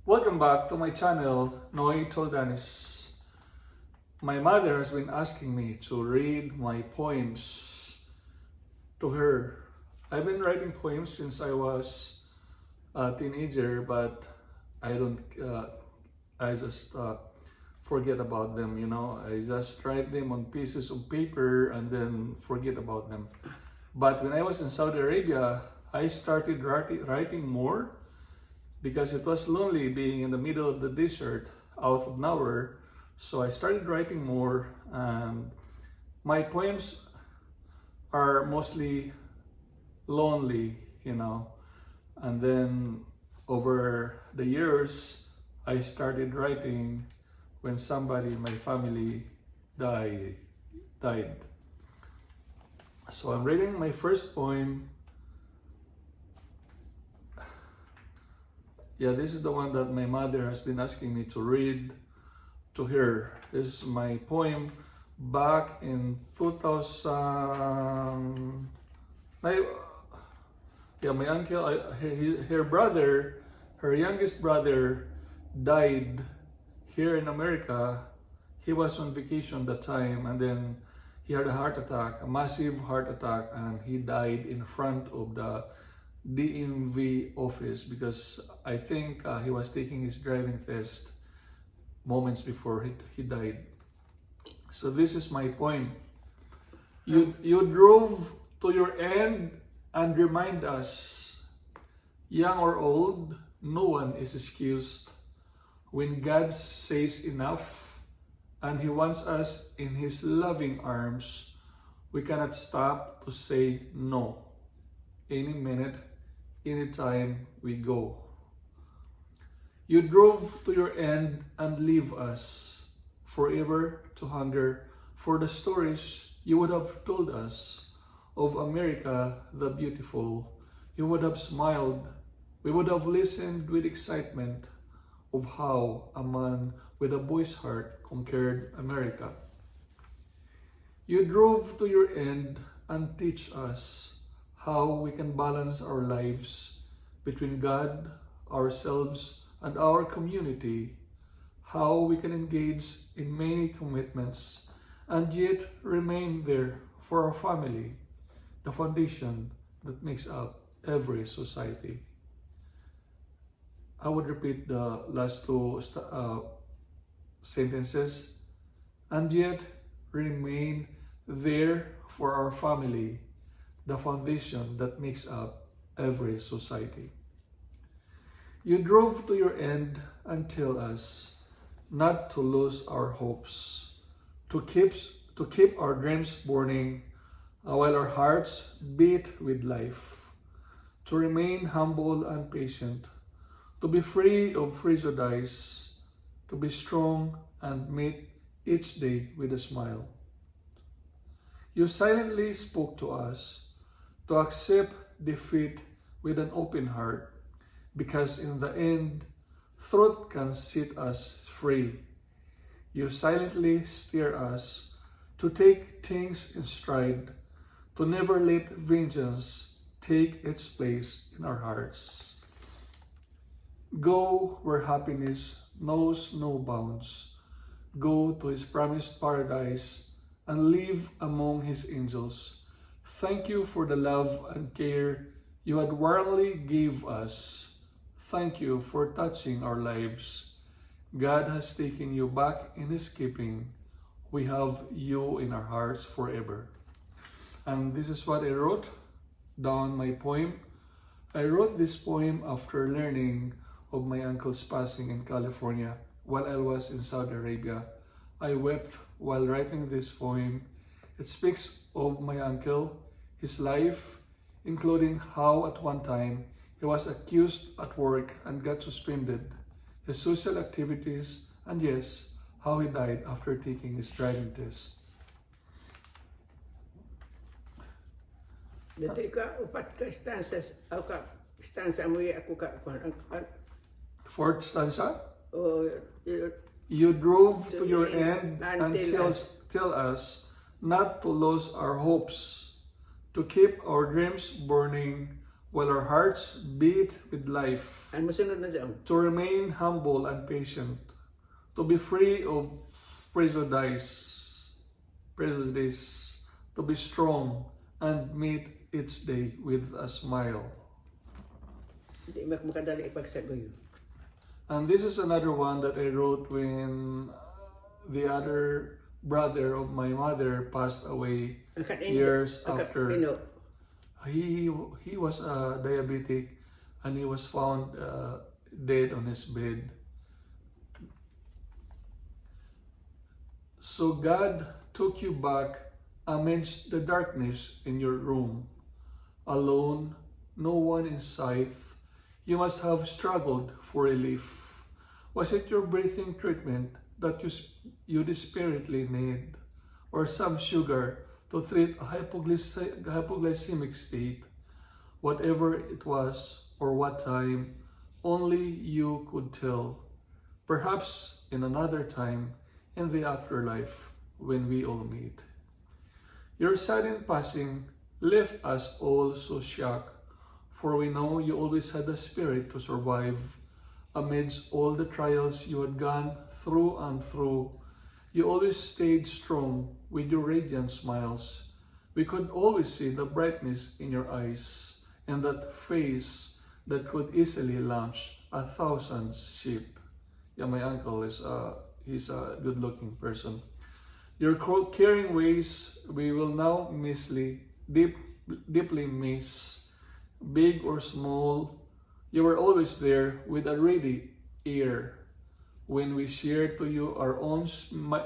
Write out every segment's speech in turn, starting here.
Welcome back to my channel, Noy Toldanis. My mother has been asking me to read my poems to her. I've been writing poems since I was a teenager, but I don't, I just forget about them, I just write them on pieces of paper and then forget about them. But when I was in Saudi Arabia, I started writing more because it was lonely being in the middle of the desert out of nowhere. So I started writing more, and my poems are mostly lonely, And then over the years, I started writing when somebody in my family died. So I'm reading my first poem. Yeah, this is the one that my mother has been asking me to read to her. This is my poem back in 2000. My uncle, her youngest brother died here in America. He was on vacation that time, and then he had a heart attack, a massive heart attack, and he died in front of the DMV office because I think he was taking his driving test moments before he died. So this is my point. You drove to your end and remind us, young or old, no one is excused. When God says enough and He wants us in His loving arms, we cannot stop to say no. Any minute, anytime we go. You drove to your end and leave us forever to hunger for the stories you would have told us of America the beautiful. You would have smiled. We would have listened with excitement of how a man with a boy's heart conquered America. You drove to your end and teach us how we can balance our lives between God, ourselves, and our community, how we can engage in many commitments and yet remain there for our family, the foundation that makes up every society. I would repeat the last two sentences. And yet remain there for our family, the foundation that makes up every society. You drove to your end and tell us not to lose our hopes, to keep our dreams burning while our hearts beat with life, to remain humble and patient, to be free of prejudice, to be strong and meet each day with a smile. You silently spoke to us to accept defeat with an open heart, because in the end, truth can set us free. You silently steer us to take things in stride, to never let vengeance take its place in our hearts. Go where happiness knows no bounds. Go to His promised paradise and live among His angels. Thank you for the love and care you had warmly gave us. Thank you for touching our lives. God has taken you back in His keeping. We have you in our hearts forever. And this is what I wrote down my poem. I wrote this poem after learning of my uncle's passing in California while I was in Saudi Arabia. I wept while writing this poem. It speaks of my uncle, his life, including how at one time he was accused at work and got suspended, his social activities, and yes, how he died after taking his driving test. Dito ka upat ka stanzas stanza mo ako ka Fourth stanza. o You drove to your end and tell us not to lose our hopes, to keep our dreams burning while our hearts beat with life, Ang musunod na siya. to remain humble and patient, to be free of prejudice, to be strong and meet each day with a smile. Hindi makadali ipagsagoy. And this is another one that I wrote when the other brother of my mother passed away years after. He was diabetic and he was found dead on his bed. So God took you back amidst the darkness in your room, alone, no one in sight. You must have struggled for relief. Was it your breathing treatment that you desperately need, or some sugar to treat a hypoglycemic state? Whatever it was or what time, only you could tell. Perhaps in another time, in the afterlife, when we all meet. Your sudden passing left us all so shocked, for we know you always had the spirit to survive. Amidst all the trials you had gone through and through, you always stayed strong with your radiant smiles. We could always see the brightness in your eyes and that face that could easily launch 1,000 sheep. Yeah, my uncle he's a good-looking person. Your caring ways we will now deeply miss. Big or small, you were always there with a ready ear. When we shared to you our own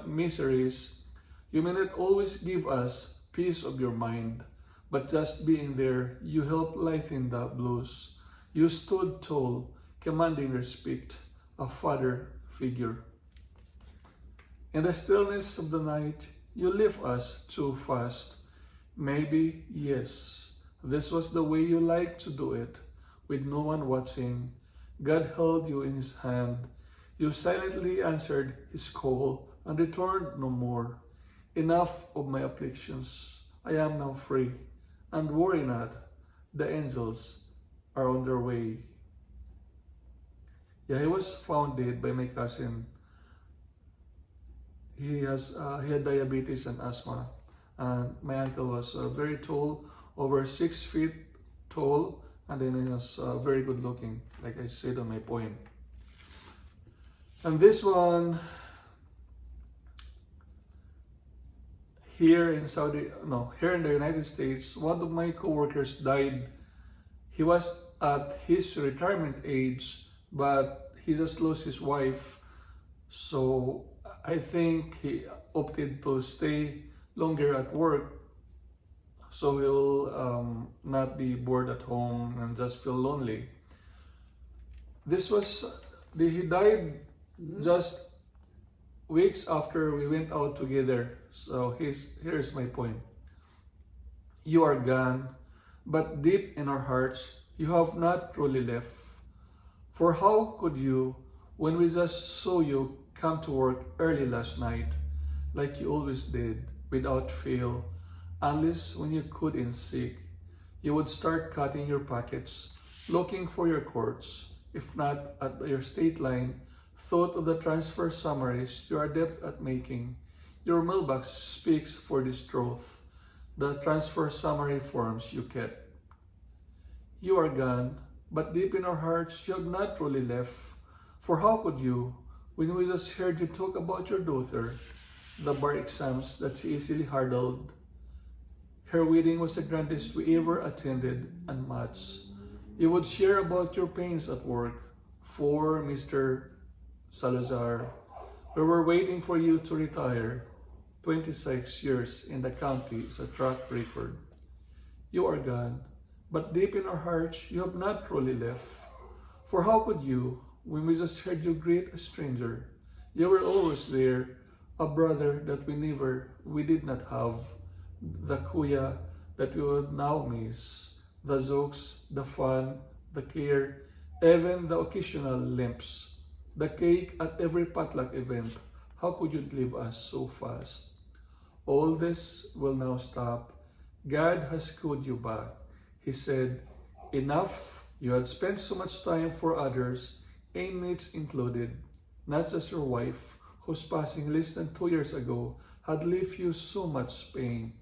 miseries, you may not always give us peace of your mind, but just being there, you helped lighten the blues. You stood tall, commanding respect, a father figure. In the stillness of the night, you left us too fast. Maybe, yes, this was the way you liked to do it, with no one watching. God held you in his hand. You silently answered his call and returned no more. Enough of my afflictions. I am now free. And worry not, the angels are on their way. Yeah, he was found dead by my cousin. He had diabetes and asthma, and my uncle was very tall, over 6 feet tall, and then he was very good looking, like I said on my poem. And this one here in the United States, one of my coworkers died. He was at his retirement age, but he just lost his wife, so I think he opted to stay longer at work, so he will not be bored at home and just feel lonely. He died just weeks after we went out together. So here's my point. You are gone, but deep in our hearts, you have not truly left. For how could you, when we just saw you come to work early last night, like you always did, without fail, unless when you couldn't sick, you would start cutting your pockets, looking for your courts, if not at your state line, thought of the transfer summaries you are adept at making. Your mailbox speaks for this truth, the transfer summary forms you kept. You are gone, but deep in our hearts you have not truly left. For how could you, when we just heard you talk about your daughter, the bar exams that she easily hurdled? Her wedding was the grandest we ever attended and much. You would share about your pains at work. For Mr. Salazar, we were waiting for you to retire. 26 years in the county is a track record. You are gone, but deep in our hearts, you have not truly left. For how could you, when we just heard you greet a stranger? You were always there, a brother that we did not have, the kuya that we would now miss, the jokes, the fun, the care, even the occasional limps, the cake at every potluck event. How could you leave us so fast? All this will now stop. God has called you back. He said, Enough, you had spent so much time for others, inmates included, not just your wife, whose passing less than 2 years ago had left you so much pain.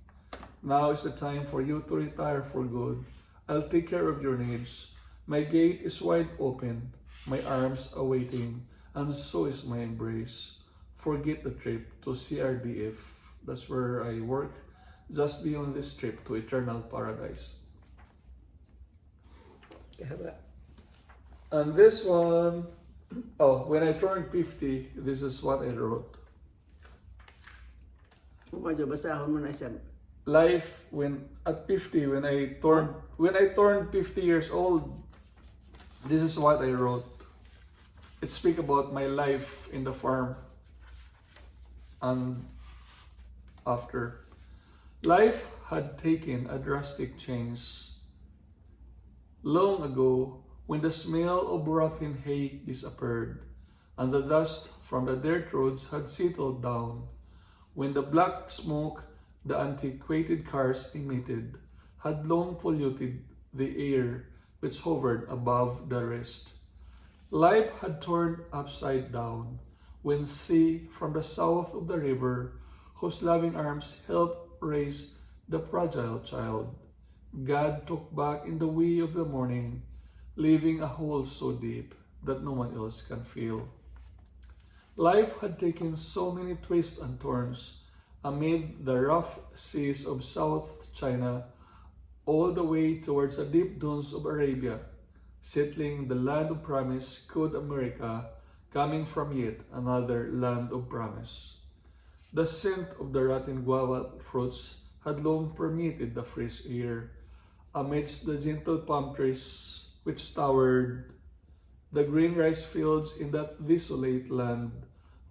Now is the time for you to retire for good. I'll take care of your needs. My gate is wide open, my arms awaiting, and so is my embrace. Forget the trip to CRDF. That's where I work, just beyond this trip to eternal paradise. Kahaba. And this one, oh, when I turned 50, this is what I wrote. Medyo basahon mo na isa. Life when at 50, when I turned 50 years old, this is what I wrote. It speaks about my life in the farm and after. Life had taken a drastic change. Long ago, when the smell of rotten hay disappeared, and the dust from the dirt roads had settled down, when the black smoke the antiquated cars emitted had long polluted the air which hovered above the rest. Life had turned upside down when sea from the south of the river, whose loving arms helped raise the fragile child, God took back in the wee of the morning, leaving a hole so deep that no one else can feel. Life had taken so many twists and turns amid the rough seas of South China, all the way towards the deep dunes of Arabia, settling the land of promise, could America, coming from yet another land of promise. The scent of the rotten guava fruits had long permeated the fresh air. Amidst the gentle palm trees which towered the green rice fields in that desolate land,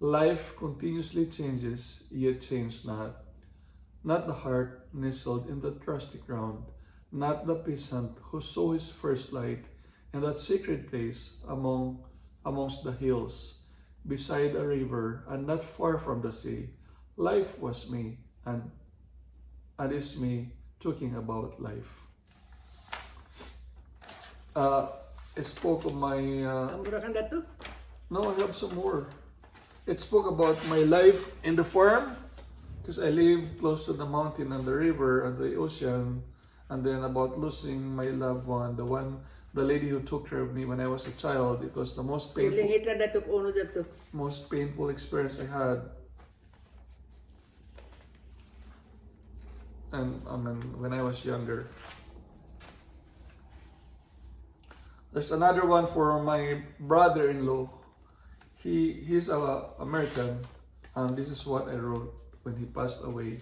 life continuously changes, yet change not. Not the heart nestled in the trusty ground, not the peasant who saw his first light in that secret place amongst the hills, beside a river, and not far from the sea. Life was me, and is me talking about life. It spoke of my... Ang mura kang dato? No, I have some more. It spoke about my life in the farm, because I live close to the mountain and the river and the ocean, and then about losing my loved one, the lady who took care of me when I was a child. It was the most Piling painful, hitra dato ko uno dato. most painful experience I had. And I mean, when I was younger. There's another one for my brother-in-law. He's American, and this is what I wrote when he passed away.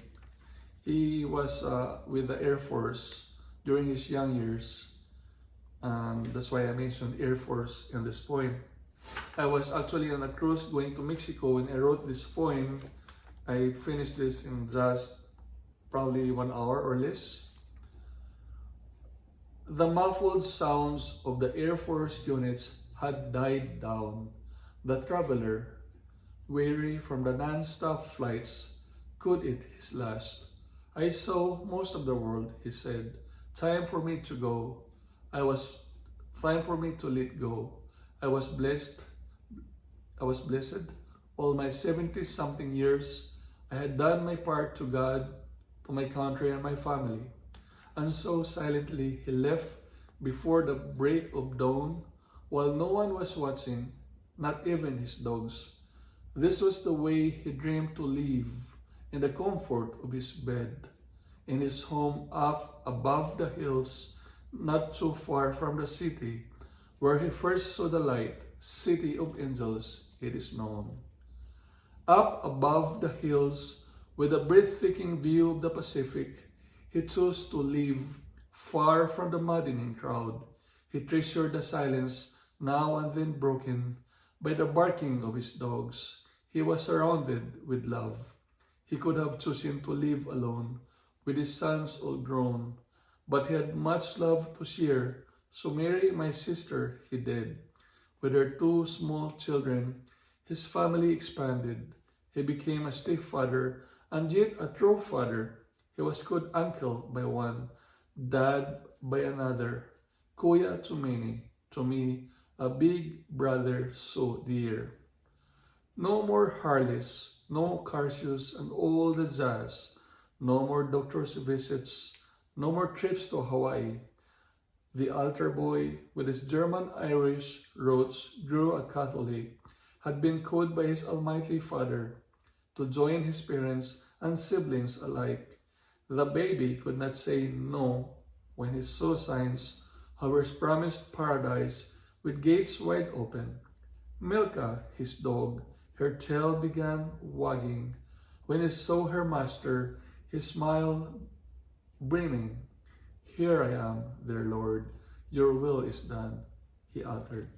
He was with the Air Force during his young years, and that's why I mentioned Air Force in this poem. I was actually on a cruise going to Mexico when I wrote this poem. I finished this in just probably 1 hour or less. The muffled sounds of the Air Force units had died down. The traveler, weary from the non-stop flights, could eat his last. I saw most of the world, he said. Time for me to go. Time for me to let go. I was blessed. All my 70-something years, I had done my part to God, to my country and my family. And so silently he left before the break of dawn, while no one was watching, not even his dogs. This was the way he dreamed to live, in the comfort of his bed, in his home up above the hills, not too far from the city, where he first saw the light, city of angels, it is known. Up above the hills, with a breathtaking view of the Pacific, he chose to live far from the maddening crowd. He treasured the silence, now and then broken by the barking of his dogs. He was surrounded with love. He could have chosen to live alone, with his sons all grown, but he had much love to share, so Mary, my sister, he did. With her 2 small children, his family expanded. He became a stepfather, and yet a true father. He was good uncle by one, dad by another, Kuya to many, to me, a big brother so dear. No more Harleys, no curfews and all the jazz. No more doctor's visits, no more trips to Hawaii. The altar boy, with his German-Irish roots, grew a Catholic, had been called by his Almighty Father to join his parents and siblings alike. The baby could not say no when he saw signs of his promised paradise with gates wide open. Milka, his dog, her tail began wagging. When he saw her master, his smile brimming. Here I am, dear Lord, your will is done, he uttered.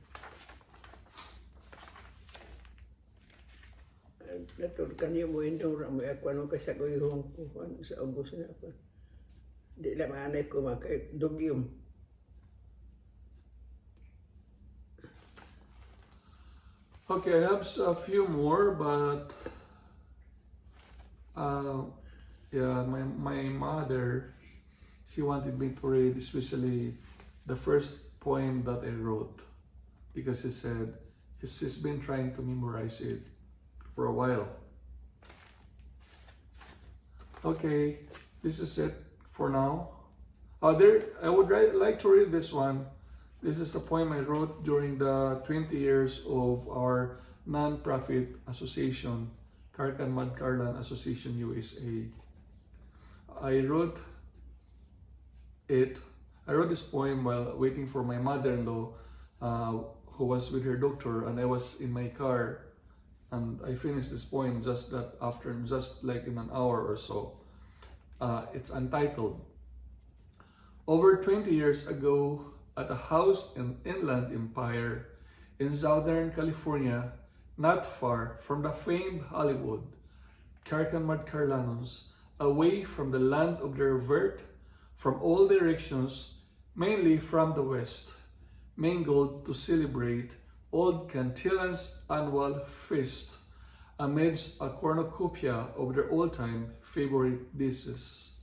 Natul kanyo mo indong ramay ako anong kasaguyong kuhan sa ubos na ako. Di lang anay ko makadugyom. Okay, I have a few more, but yeah, my mother, she wanted me to read especially the first poem that I wrote, because she said she's been trying to memorize it for a while. Okay, this is it for now. I would like to read this one. This is a poem I wrote during the 20 years of our non-profit association, CANTILAN Association USA. I wrote this poem while waiting for my mother-in-law, who was with her doctor, and I was in my car, and I finished this poem just that afternoon, just like in an hour or so. It's untitled. Over 20 years ago, at a house in Inland Empire in Southern California, not far from the famed Hollywood, Carcanos, away from the land of their birth, from all directions, mainly from the west, mingled to celebrate old CANTILAN's annual feast amidst a cornucopia of their all-time favorite dishes.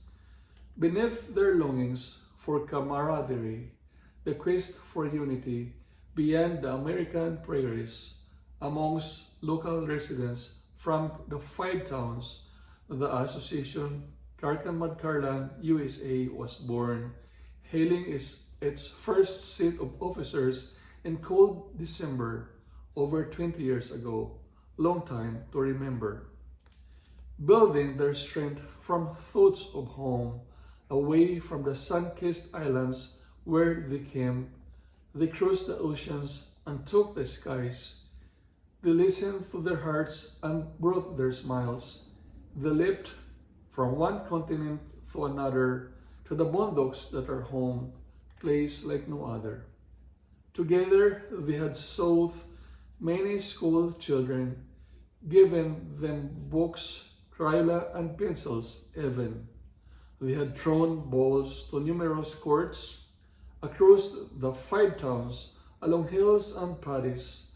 Beneath their longings for camaraderie, the quest for unity beyond the American prairies, amongst local residents from the 5 towns, the association CANTILAN USA was born, hailing its first set of officers in cold December over 20 years ago, long time to remember. Building their strength from thoughts of home, away from the sun-kissed islands where they came, they crossed the oceans and took the skies. They listened to their hearts and brought their smiles. They leapt from one continent to another to the boondocks that are home, place like no other. Together they had soothed many school children, given them books, crayola, and pencils even. They had thrown balls to numerous courts, across the 5 towns, along hills and paddies.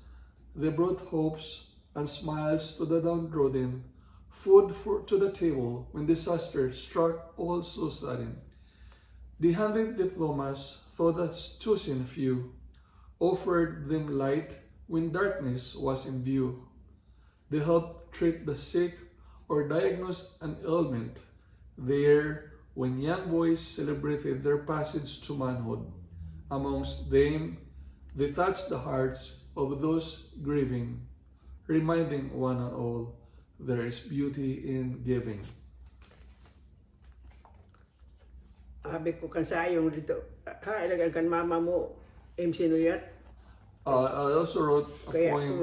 They brought hopes and smiles to the downtrodden, food to the table when disaster struck all so sudden. They handed diplomas, though that's chosen few, offered them light when darkness was in view. They helped treat the sick or diagnose an ailment. There, when young boys celebrated their passage to manhood, amongst them, they touched the hearts of those grieving, reminding one and all there is beauty in giving. Abi ko kan sayong dito. Ilagan kan mama mo, MC Nuyat. I also wrote a Kaya poem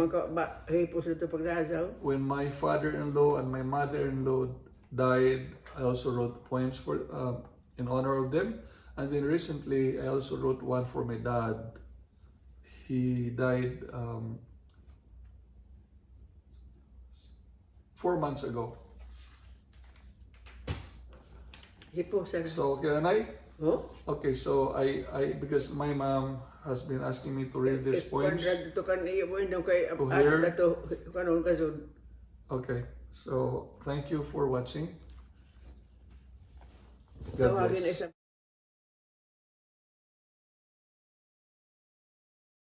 hipos dito pagdasaw. when my father-in-law and my mother-in-law died. I also wrote poems for in honor of them. And then recently, I also wrote one for my dad. He died 4 months ago. Hipos. So, can I? Oh? Okay, so I because my mom has been asking me to read these poems. Dito kan iyo mo indong kay To hear. dato kanon kasud. Okay, so thank you for watching. God Tawagin bless. isa